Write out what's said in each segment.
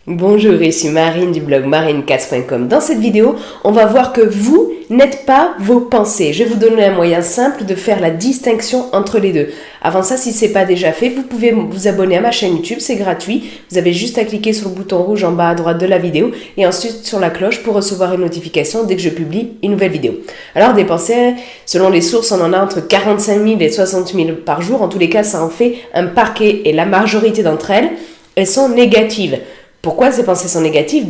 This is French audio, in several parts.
Bonjour, ici Marine du blog marinecats.com. Dans cette vidéo, on va voir que vous n'êtes pas vos pensées. Je vais vous donner un moyen simple de faire la distinction entre les deux. Avant ça, si ce n'est pas déjà fait, vous pouvez vous abonner à ma chaîne YouTube, c'est gratuit. Vous avez juste à cliquer sur le bouton rouge en bas à droite de la vidéo et ensuite sur la cloche pour recevoir une notification dès que je publie une nouvelle vidéo. Alors des pensées, selon les sources, on en a entre 45 000 et 60 000 par jour. En tous les cas, ça en fait un paquet et la majorité d'entre elles, elles sont négatives. Pourquoi ces pensées sont négatives?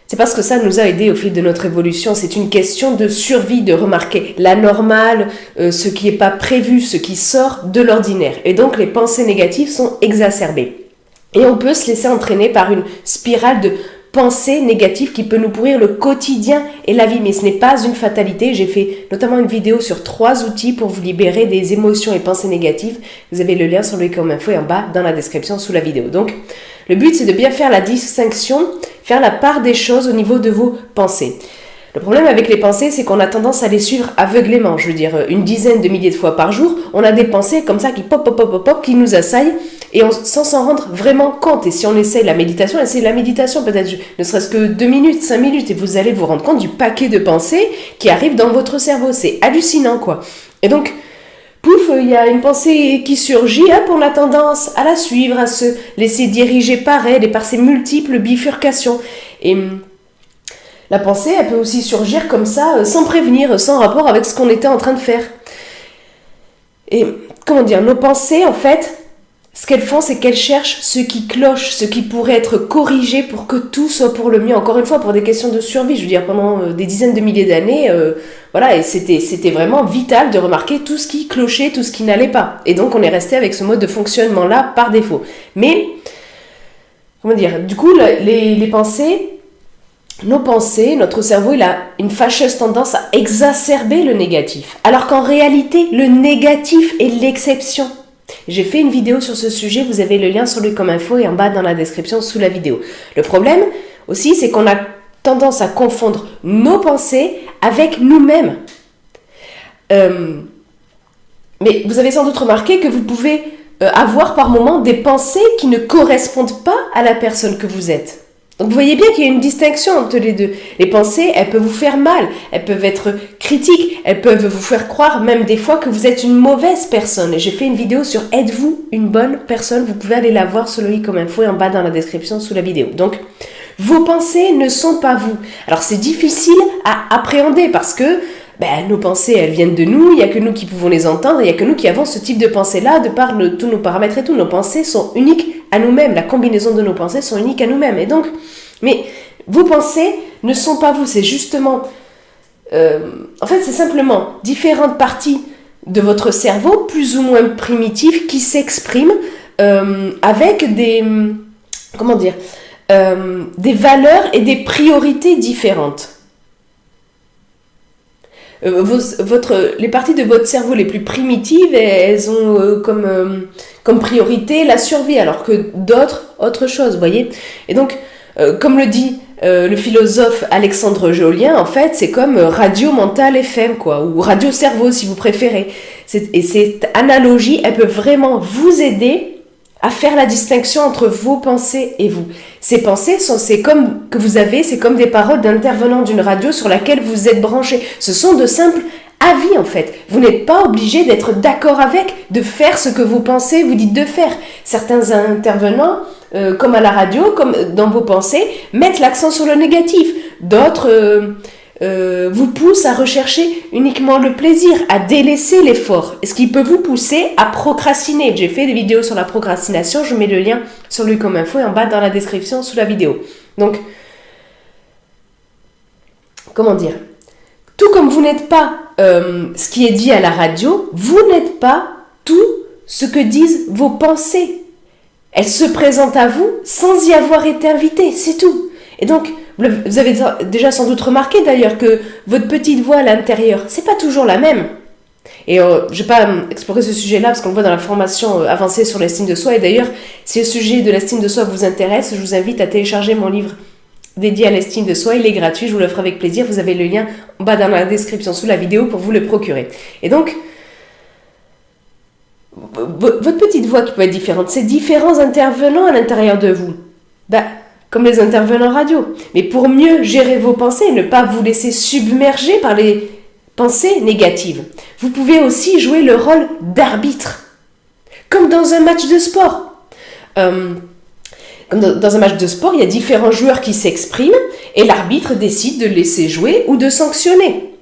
C'est parce que ça nous a aidé au fil de notre évolution. C'est une question de survie, de remarquer l'anormal, ce qui n'est pas prévu, ce qui sort de l'ordinaire. Et donc les pensées négatives sont exacerbées. Et on peut se laisser entraîner par une spirale de pensées négatives qui peut nous pourrir le quotidien et la vie. Mais ce n'est pas une fatalité. J'ai fait notamment une vidéo sur 3 outils pour vous libérer des émotions et pensées négatives. Vous avez le lien sur le comme info et en bas dans la description sous la vidéo. Donc, le but, c'est de bien faire la distinction, faire la part des choses au niveau de vos pensées. Le problème avec les pensées, c'est qu'on a tendance à les suivre aveuglément. Je veux dire, une dizaine de milliers de fois par jour, on a des pensées comme ça qui pop, qui nous assaillent et sans s'en rendre vraiment compte. Et si on essaie la méditation, peut-être ne serait-ce que 2 minutes, 5 minutes, et vous allez vous rendre compte du paquet de pensées qui arrivent dans votre cerveau. C'est hallucinant, quoi. Et donc, pouf, il y a une pensée qui surgit, hop, on a tendance à la suivre, à se laisser diriger par elle et par ses multiples bifurcations. Et la pensée, elle peut aussi surgir comme ça, sans prévenir, sans rapport avec ce qu'on était en train de faire. Et comment dire, nos pensées, en fait, ce qu'elles font, c'est qu'elles cherchent ce qui cloche, ce qui pourrait être corrigé pour que tout soit pour le mieux. Encore une fois, pour des questions de survie, je veux dire, pendant des dizaines de milliers d'années, voilà, et c'était vraiment vital de remarquer tout ce qui clochait, tout ce qui n'allait pas. Et donc, on est resté avec ce mode de fonctionnement-là par défaut. Mais, comment dire, du coup, les pensées, nos pensées, notre cerveau, il a une fâcheuse tendance à exacerber le négatif. Alors qu'en réalité, le négatif est l'exception. J'ai fait une vidéo sur ce sujet, vous avez le lien sur le comme info et en bas dans la description sous la vidéo. Le problème aussi, c'est qu'on a tendance à confondre nos pensées avec nous-mêmes. Mais vous avez sans doute remarqué que vous pouvez avoir par moments des pensées qui ne correspondent pas à la personne que vous êtes. Donc vous voyez bien qu'il y a une distinction entre les deux. Les pensées, elles peuvent vous faire mal, elles peuvent être critiques, elles peuvent vous faire croire même des fois que vous êtes une mauvaise personne. Et j'ai fait une vidéo sur êtes-vous une bonne personne? Vous pouvez aller la voir sur le i comme info et en bas dans la description sous la vidéo. Donc vos pensées ne sont pas vous. Alors c'est difficile à appréhender parce que nos pensées, elles viennent de nous, il n'y a que nous qui pouvons les entendre, il n'y a que nous qui avons ce type de pensée-là, de par tous nos paramètres et tout. Nos pensées sont uniques à nous-mêmes, la combinaison de nos pensées sont uniques à nous-mêmes. Et donc, mais vos pensées ne sont pas vous, c'est justement, en fait c'est simplement différentes parties de votre cerveau, plus ou moins primitives, qui s'expriment avec des valeurs et des priorités différentes. Les parties de votre cerveau les plus primitives, elles ont comme priorité la survie, alors que d'autres, autre chose, vous voyez. Et donc, comme le dit le philosophe Alexandre Jolien, en fait, c'est comme radio mental FM, quoi, ou radio cerveau si vous préférez. Et cette analogie, elle peut vraiment vous aider à faire la distinction entre vos pensées et vous. Ces pensées, c'est comme des paroles d'intervenant d'une radio sur laquelle vous êtes branché. Ce sont de simples avis, en fait. Vous n'êtes pas obligé d'être d'accord avec, de faire ce que vos pensées vous dites de faire. Certains intervenants, comme à la radio, comme dans vos pensées, mettent l'accent sur le négatif. D'autres vous poussent à rechercher uniquement le plaisir, à délaisser l'effort, ce qui peut vous pousser à procrastiner. J'ai fait des vidéos sur la procrastination, je mets le lien sur le comme info et en bas dans la description sous la vidéo. Donc, comment dire, tout comme vous n'êtes pas ce qui est dit à la radio, vous n'êtes pas tout ce que disent vos pensées. Elles se présentent à vous sans y avoir été invitées, c'est tout. Et donc, vous avez déjà sans doute remarqué d'ailleurs que votre petite voix à l'intérieur, c'est pas toujours la même. Et je vais pas explorer ce sujet-là parce qu'on le voit dans la formation avancée sur l'estime de soi. Et d'ailleurs, si le sujet de l'estime de soi vous intéresse, je vous invite à télécharger mon livre dédié à l'estime de soi. Il est gratuit, je vous le ferai avec plaisir. Vous avez le lien en bas dans la description sous la vidéo pour vous le procurer. Et donc, votre petite voix qui peut être différente, ces différents intervenants à l'intérieur de vous, comme les intervenants radio. Mais pour mieux gérer vos pensées et ne pas vous laisser submerger par les pensées négatives, vous pouvez aussi jouer le rôle d'arbitre, comme dans un match de sport. Comme dans un match de sport, il y a différents joueurs qui s'expriment et l'arbitre décide de laisser jouer ou de sanctionner.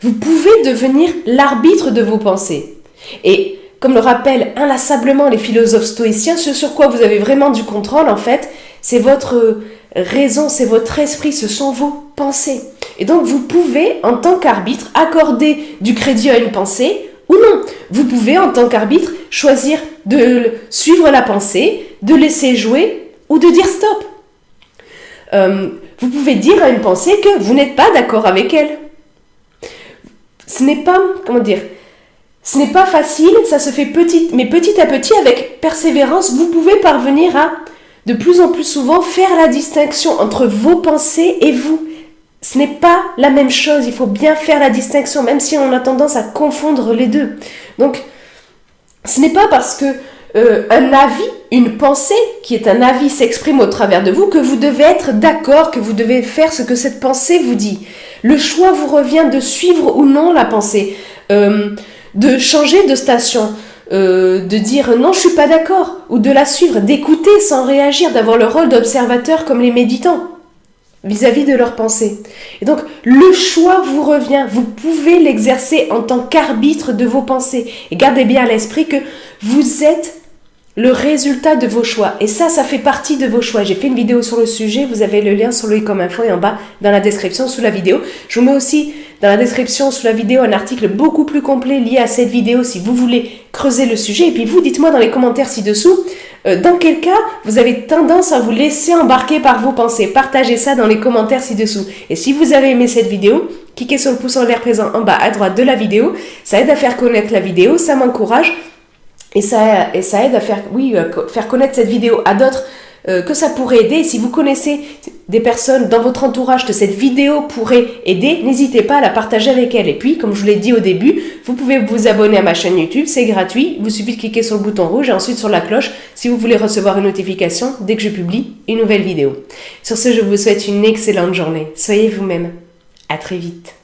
Vous pouvez devenir l'arbitre de vos pensées. Et comme le rappellent inlassablement les philosophes stoïciens, ce sur quoi vous avez vraiment du contrôle, en fait, c'est votre raison, c'est votre esprit, ce sont vos pensées. Et donc, vous pouvez, en tant qu'arbitre, accorder du crédit à une pensée ou non. Vous pouvez, en tant qu'arbitre, choisir de suivre la pensée, de laisser jouer ou de dire stop. Vous pouvez dire à une pensée que vous n'êtes pas d'accord avec elle. Ce n'est pas, ce n'est pas facile, ça se fait mais petit à petit, avec persévérance, vous pouvez parvenir à, de plus en plus souvent, faire la distinction entre vos pensées et vous. Ce n'est pas la même chose, il faut bien faire la distinction, même si on a tendance à confondre les deux. Donc, ce n'est pas parce que un avis, une pensée, qui est un avis, s'exprime au travers de vous, que vous devez être d'accord, que vous devez faire ce que cette pensée vous dit. Le choix vous revient de suivre ou non la pensée, de changer de station, de dire non, je suis pas d'accord, ou de la suivre, d'écouter sans réagir, d'avoir le rôle d'observateur comme les méditants vis-à-vis de leurs pensées. Et donc, le choix vous revient. Vous pouvez l'exercer en tant qu'arbitre de vos pensées. Et gardez bien à l'esprit que vous êtes le résultat de vos choix. Et ça fait partie de vos choix. J'ai fait une vidéo sur le sujet. Vous avez le lien sur Loïc.info et en bas dans la description sous la vidéo. Je vous mets aussi dans la description sous la vidéo un article beaucoup plus complet lié à cette vidéo si vous voulez creuser le sujet. Et puis vous, dites-moi dans les commentaires ci-dessous dans quel cas vous avez tendance à vous laisser embarquer par vos pensées. Partagez ça dans les commentaires ci-dessous. Et si vous avez aimé cette vidéo, cliquez sur le pouce en l'air présent en bas à droite de la vidéo. Ça aide à faire connaître la vidéo, ça m'encourage. Et ça aide à faire connaître cette vidéo à d'autres que ça pourrait aider. Si vous connaissez des personnes dans votre entourage que cette vidéo pourrait aider, n'hésitez pas à la partager avec elles. Et puis, comme je vous l'ai dit au début, vous pouvez vous abonner à ma chaîne YouTube, c'est gratuit. Il vous suffit de cliquer sur le bouton rouge et ensuite sur la cloche si vous voulez recevoir une notification dès que je publie une nouvelle vidéo. Sur ce, je vous souhaite une excellente journée. Soyez vous-même. À très vite.